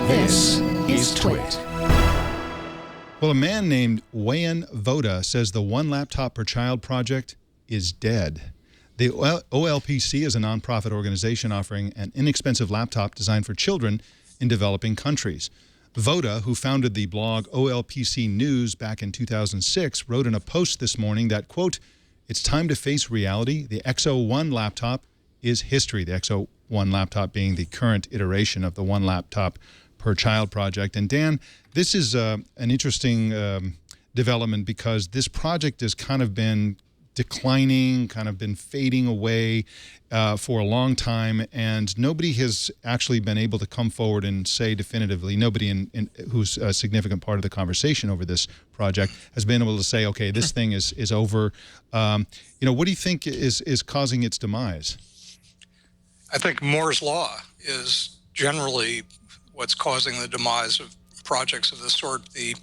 This is Twit. Well, a man named Wayan Voda says the One Laptop Per Child project is dead. The OLPC is a nonprofit organization offering an inexpensive laptop designed for children in developing countries. Voda, who founded the blog OLPC News back in 2006, wrote in a post this morning that, quote, "It's time to face reality. The XO1 laptop is history." The XO1 laptop being the current iteration of the One Laptop Per Child project. And Dan, this is an interesting development because this project has kind of been declining, kind of been fading away for a long time, and nobody has actually been able to come forward and say definitively, nobody who's a significant part of the conversation over this project has been able to say, okay, this thing is over. What do you think is causing its demise? I think Moore's Law is generally what's causing the demise of projects of this sort, the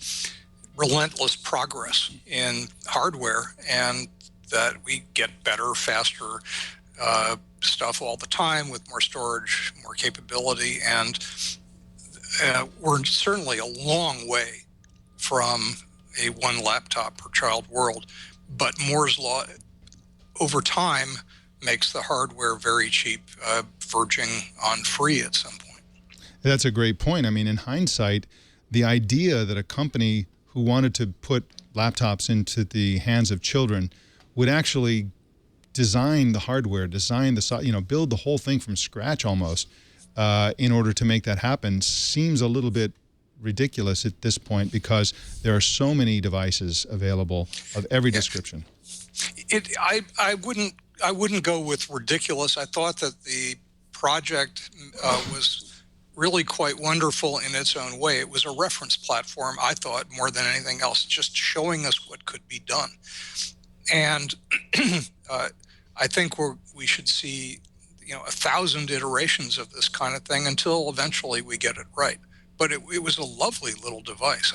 relentless progress in hardware, and that we get better, faster stuff all the time with more storage, more capability, and we're certainly a long way from a one laptop per child world. But Moore's Law, over time, makes the hardware very cheap, verging on free at some point. That's a great point. I mean, in hindsight, the idea that a company who wanted to put laptops into the hands of children would actually design the hardware, build the whole thing from scratch almost in order to make that happen seems a little bit ridiculous at this point because there are so many devices available of every description. I wouldn't go with ridiculous. I thought that the project was really quite wonderful in its own way. It was a reference platform, I thought, more than anything else, just showing us what could be done. And I think we should see 1,000 iterations of this kind of thing until eventually we get it right. But it was a lovely little device.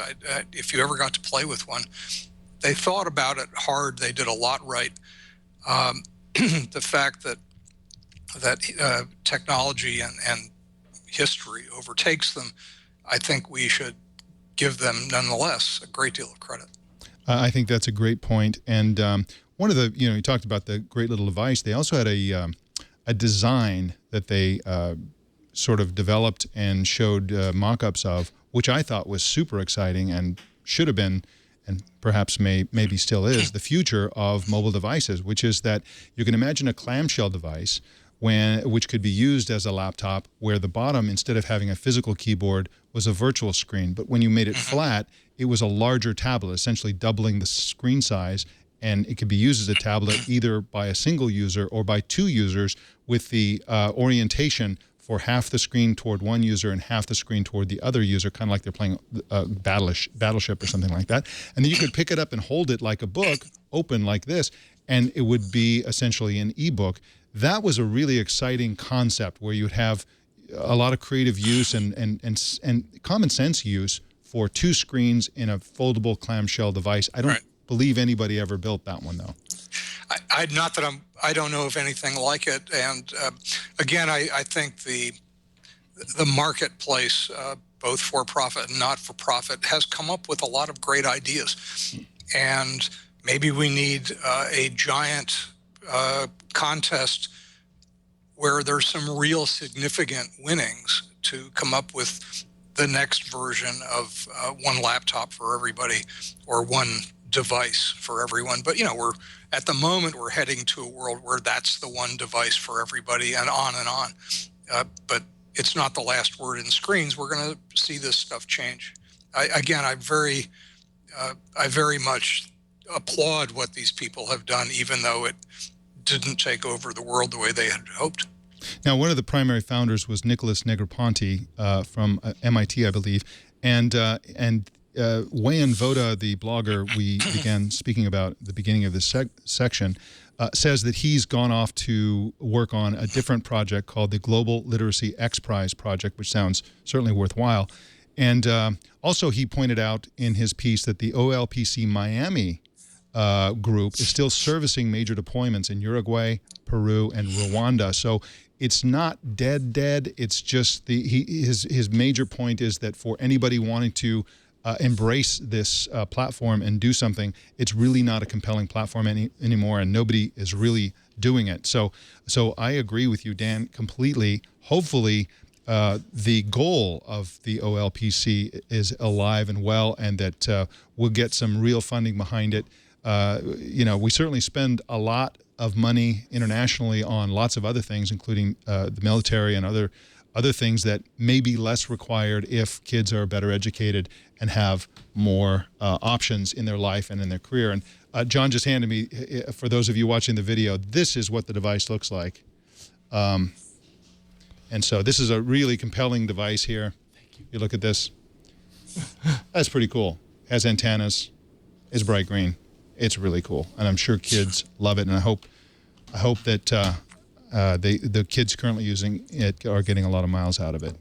If you ever got to play with one, they thought about it hard. They did a lot right. The fact that technology and history overtakes them, I think we should give them, nonetheless, a great deal of credit. I think that's a great point. And one of the, you talked about the great little device. They also had a design that they sort of developed and showed mock-ups of, which I thought was super exciting and should have been, and perhaps maybe still is, the future of mobile devices, which is that you can imagine a clamshell device which could be used as a laptop, where the bottom, instead of having a physical keyboard, was a virtual screen. But when you made it flat, it was a larger tablet, essentially doubling the screen size, and it could be used as a tablet either by a single user or by two users, with the orientation for half the screen toward one user and half the screen toward the other user, kind of like they're playing Battleship or something like that. And then you could pick it up and hold it like a book, open like this, and it would be essentially an ebook. That was a really exciting concept where you would have a lot of creative use and common sense use for two screens in a foldable clamshell device. I don't believe anybody ever built that one, though. I don't know of anything like it. And again, I think the marketplace, both for profit and not for profit, has come up with a lot of great ideas. And maybe we need a giant contest where there's some real significant winnings to come up with the next version of one laptop for everybody, or one device for everyone. But at the moment we're heading to a world where that's the one device for everybody, and on and on. But it's not the last word in screens. We're going to see this stuff change. I very much applaud what these people have done, even though it didn't take over the world the way they had hoped. Now, one of the primary founders was Nicholas Negroponte from MIT, I believe, and Wayan Voda, the blogger we began speaking about at the beginning of this section, says that he's gone off to work on a different project called the Global Literacy X Prize project, which sounds certainly worthwhile. And also he pointed out in his piece that the OLPC Miami group is still servicing major deployments in Uruguay, Peru, and Rwanda. So it's not dead. It's just his major point is that for anybody wanting to embrace this platform and do something, it's really not a compelling platform anymore, and nobody is really doing it. So I agree with you, Dan, completely. Hopefully, the goal of the OLPC is alive and well, and that we'll get some real funding behind it. We certainly spend a lot of money internationally on lots of other things, including the military and other things that may be less required if kids are better educated and have more options in their life and in their career. And John just handed me, for those of you watching the video, this is what the device looks like. And so this is a really compelling device here. Thank you. You look at this. That's pretty cool. Has antennas. It's bright green. It's really cool, and I'm sure kids love it. And I hope that the kids currently using it are getting a lot of miles out of it.